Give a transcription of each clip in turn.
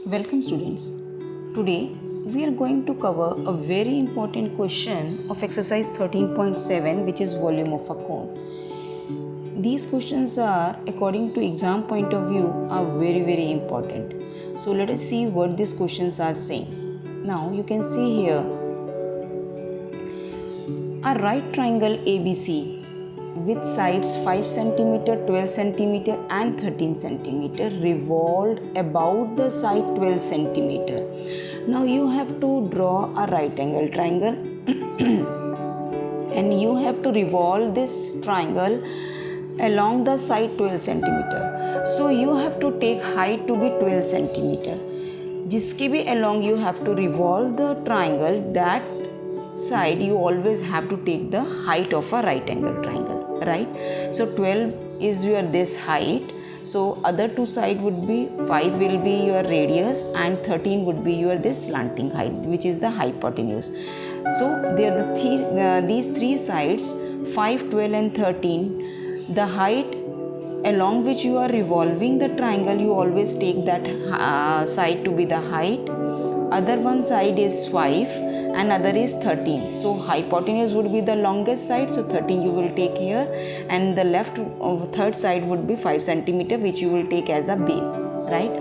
Welcome students. Today we are going to cover a very important question of exercise 13.7, which is volume of a cone. These questions are, according to exam point of view, are very important. So let us see what these questions are saying. Now you can see here a right triangle ABC with sides 5 cm, 12 cm and 13 cm revolved about the side 12 cm. Now you have to draw a right angle triangle and you have to revolve this triangle along the side 12 cm. So you have to take height to be 12 cm. जिसके भी along you have to revolve the triangle, that side you always have to take the height of a right angle triangle, right? So 12 is your this height, so other two side would be 5 will be your radius and 13 would be your this slanting height, which is the hypotenuse. So there are these three sides 5, 12 and 13. The height along which you are revolving the triangle, you always take that side to be the height. Other one side is 5 and other is 13. So hypotenuse would be the longest side, so 13 you will take here, and the left third side would be 5 cm, which you will take as a base, right?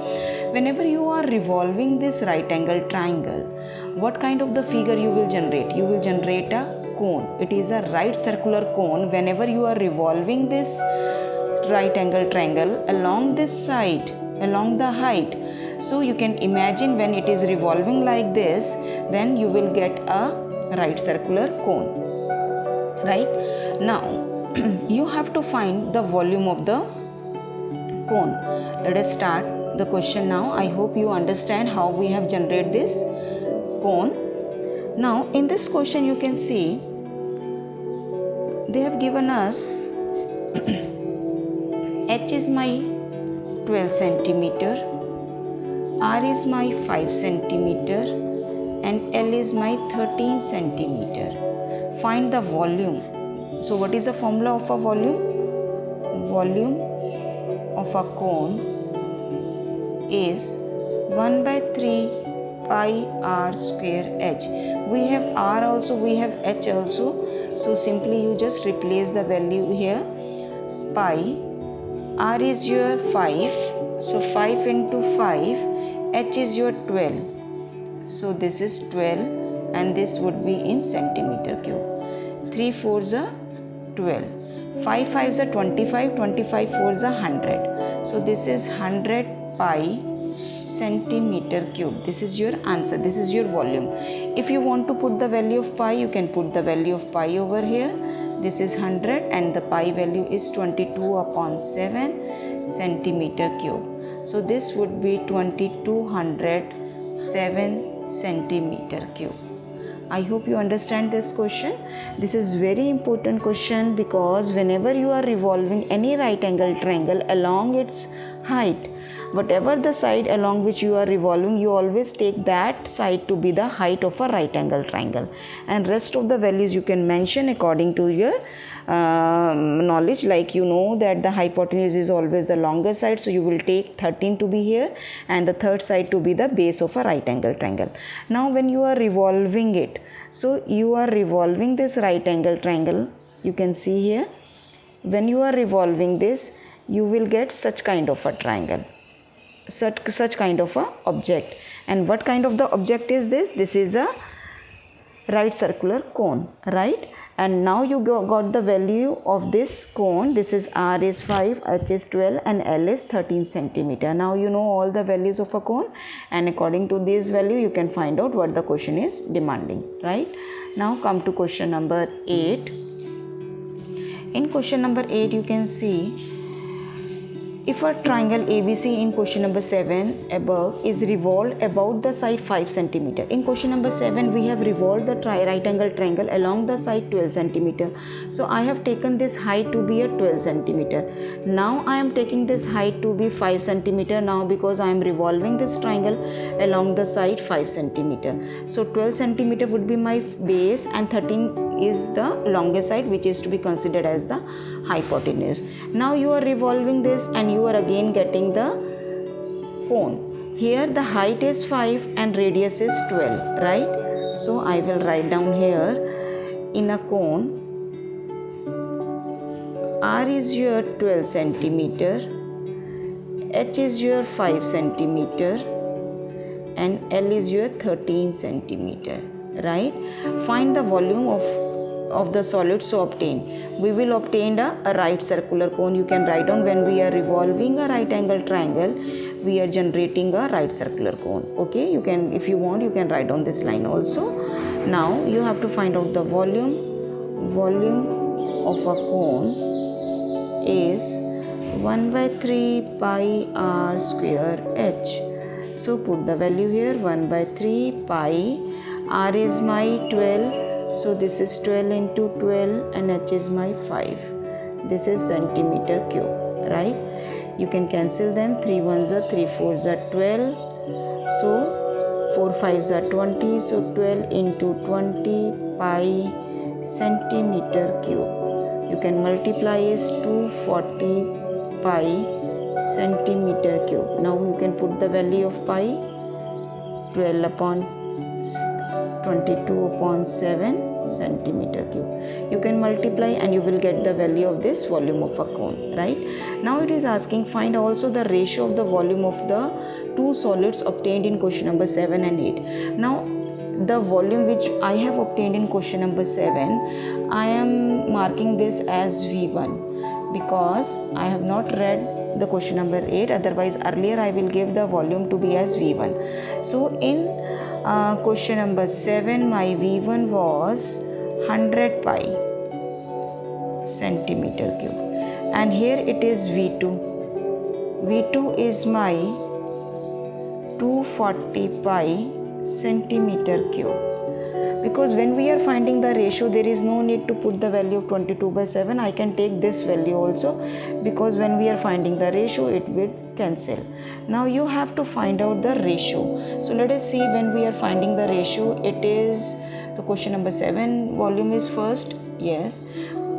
Whenever you are revolving this right angle triangle, what kind of the figure you will generate? You will generate a cone. It is a right circular cone. Whenever you are revolving this right angle triangle along this side, along the height, so you can imagine when it is revolving like this, then you will get a right circular cone, right? Now you have to find the volume of the cone. Let us start the question now. I hope you understand how we have generated this cone. Now in this question you can see they have given us H is my 12 centimeter, R is my 5 centimeter and L is my 13 centimeter. Find the volume. So what is the formula of a volume? Volume of a cone is 1 by 3 pi r square h. We have r also, we have h also. So simply you just replace the value here. Pi, r is your 5. So 5 into 5. H is your 12. So this is 12 and this would be in centimeter cube. 3 4s are 12. 5 5s are 25. 25 4s are 100. So this is 100 pi centimeter cube. This is your answer. This is your volume. If you want to put the value of pi, you can put the value of pi over here. This is 100 and the pi value is 22 upon 7 centimeter cube. So this would be 2207 centimeter cube. I hope you understand this question. This is very important question because whenever you are revolving any right angle triangle along its height, whatever the side along which you are revolving, you always take that side to be the height of a right angle triangle, and rest of the values you can mention according to your knowledge. Like you know that the hypotenuse is always the longest side, so you will take 13 to be here and the third side to be the base of a right angle triangle. Now when you are revolving it, so you are revolving this right angle triangle, you can see here, when you are revolving this, you will get such kind of a triangle, such kind of a object. And what kind of the object is this? This is a right circular cone, right? And now you got the value of this cone. This is R is 5, H is 12 and L is 13 centimeter. Now you know all the values of a cone, and according to this value you can find out what the question is demanding, right? Now come to question number 8. In question number 8 you can see, if a triangle ABC in question number 7 above is revolved about the side 5 cm. In question number 7 we have revolved the right angle triangle along the side 12 cm. So I have taken this height to be a 12 cm. Now I am taking this height to be 5 cm now because I am revolving this triangle along the side 5 cm. So 12 cm would be my base and 13 is the longest side, which is to be considered as the hypotenuse. Now you are revolving this and you are again getting the cone. Here the height is 5 and radius is 12, right? So I will write down here, in a cone, R is your 12 centimeter, H is your 5 centimeter, and L is your 13 centimeter, right? Find the volume of the solid so obtained. We will obtain a right circular cone. You can write down, when we are revolving a right angle triangle, we are generating a right circular cone. Okay, you can, if you want, you can write down this line also. Now you have to find out the volume of a cone is 1 by 3 pi r square h. So put the value here, 1 by 3 pi, r is my 12, so this is 12 into 12, and h is my 5. This is centimeter cube, right? You can cancel them. 3 ones are 3 fours are 12. So 4 fives are 20. So 12 into 20 pi centimeter cube. You can multiply is 240 pi centimeter cube. Now you can put the value of pi, 12 upon 22 upon 7 centimeter cube. You can multiply and you will get the value of this volume of a cone, right? Now it is asking, find also the ratio of the volume of the two solids obtained in question number 7 and 8. Now the volume which I have obtained in question number 7, I am marking this as V1 because I have not read the question number 8. Otherwise earlier I will give the volume to be as V1. So in question number 7, my V1 was 100 pi centimeter cube, and here it is V2. V2 is my 240 pi centimeter cube. Because when we are finding the ratio, there is no need to put the value of 22 by 7. I can take this value also, because when we are finding the ratio, it will cancel. Now you have to find out the ratio. So let us see, when we are finding the ratio, it is the question number 7 volume is first. Yes.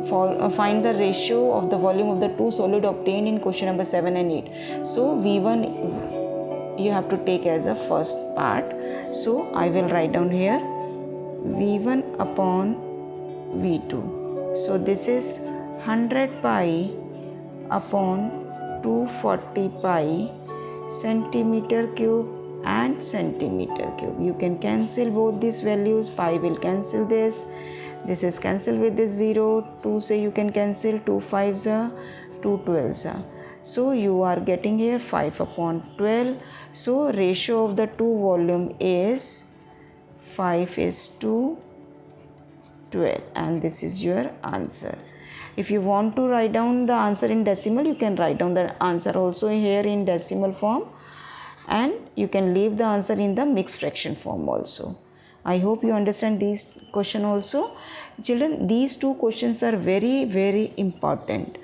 Find the ratio of the volume of the two solid obtained in question number 7 and 8. So V1 you have to take as a first part. So I will write down here V1 upon V2. So this is 100 pi upon 240 pi centimeter cube and centimeter cube. You can cancel both these values. Pi will cancel this. This is cancel with this 0. 2 say you can cancel. 2 5s are 2 12s are. So you are getting here 5 upon 12. So ratio of the two volume is 5 is to 12, and this is your answer. If you want to write down the answer in decimal, you can write down the answer also here in decimal form, and you can leave the answer in the mixed fraction form also. I hope you understand these question also. Children, these two questions are very, very important.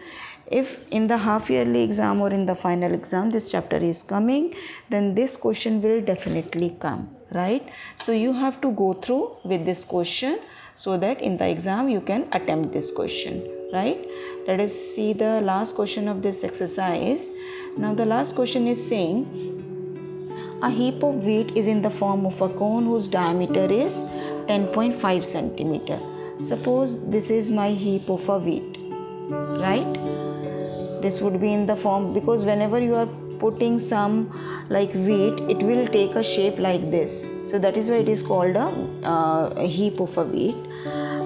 If in the half yearly exam or in the final exam this chapter is coming, then this question will definitely come, right? So you have to go through with this question so that in the exam you can attempt this question, right? Let us see the last question of this exercise. Now the last question is saying, a heap of wheat is in the form of a cone whose diameter is 10.5 centimeter. Suppose this is my heap of a wheat, right? This would be in the form, because whenever you are putting some like wheat, it will take a shape like this. So that is why it is called a heap of a wheat.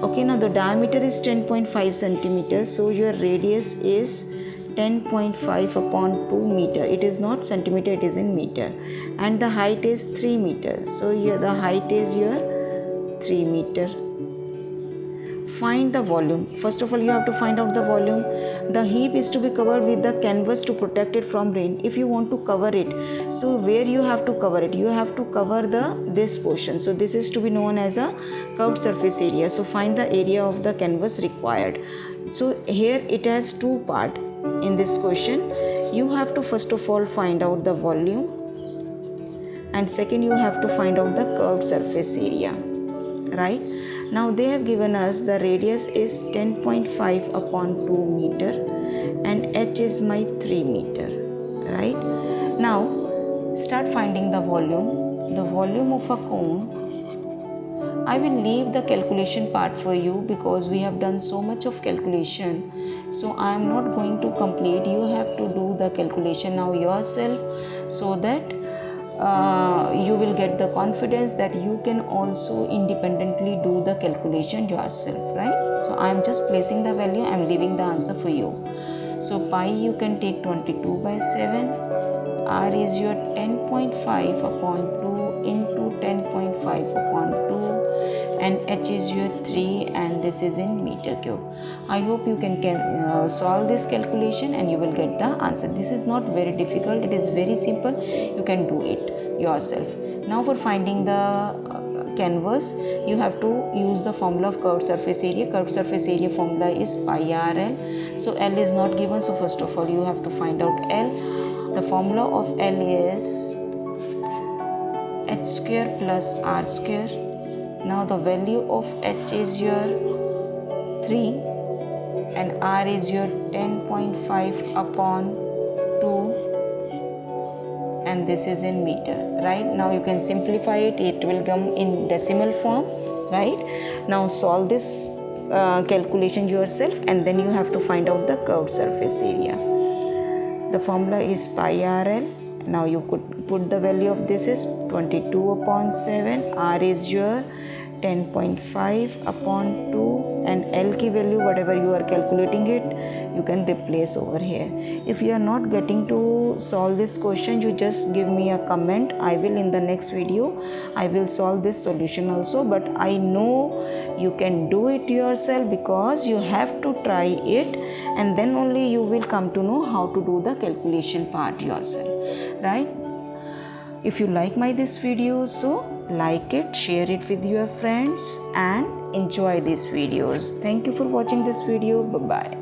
Okay, now the diameter is 10.5 centimeters. So your radius is 10.5 upon 2 meter. It is not centimeter, it is in meter. And the height is 3 meters. So here the height is your 3 meter. Find the volume. First of all, you have to find out the volume. The heap is to be covered with the canvas to protect it from rain. If you want to cover it, so where you have to cover it? You have to cover this portion. So this is to be known as a curved surface area. So find the area of the canvas required. So here it has two parts in this question. You have to first of all find out the volume, and second you have to find out the curved surface area, right? Now they have given us the radius is 10.5 upon 2 meter and h is my 3 meter, right? Now start finding the volume. The volume of a cone, I will leave the calculation part for you because we have done so much of calculation, so I am not going to complete. You have to do the calculation now yourself, so that you will get the confidence that you can also independently do the calculation yourself, right? So I am just placing the value, I am leaving the answer for you. So pi you can take 22/7, r is your 10.5 upon 2 into 10.5 upon 2, and h is your 3, and this is in meter cube. I hope you can solve this calculation and you will get the answer. This is not very difficult, it is very simple. You can do it yourself. Now for finding the canvas, you have to use the formula of curved surface area. Curved surface area formula is pi rl. So L is not given, so first of all you have to find out L. The formula of L is h square plus r square. Now the value of h is your 3 and r is your 10.5 upon 2, and this is in meter, right? Now you can simplify it, it will come in decimal form, right? Now solve this calculation yourself, and then you have to find out the curved surface area. The formula is pi rl. Now you could put the value of this is 22/7, r is your 10.5 upon 2, and L key value whatever you are calculating it, you can replace over here. If you are not getting to solve this question, you just give me a comment. I will in the next video I will solve this solution also, but I know you can do it yourself because you have to try it, and then only you will come to know how to do the calculation part yourself, right? If you like this video, so like it, share it with your friends and enjoy these videos. Thank you for watching this video. Bye bye.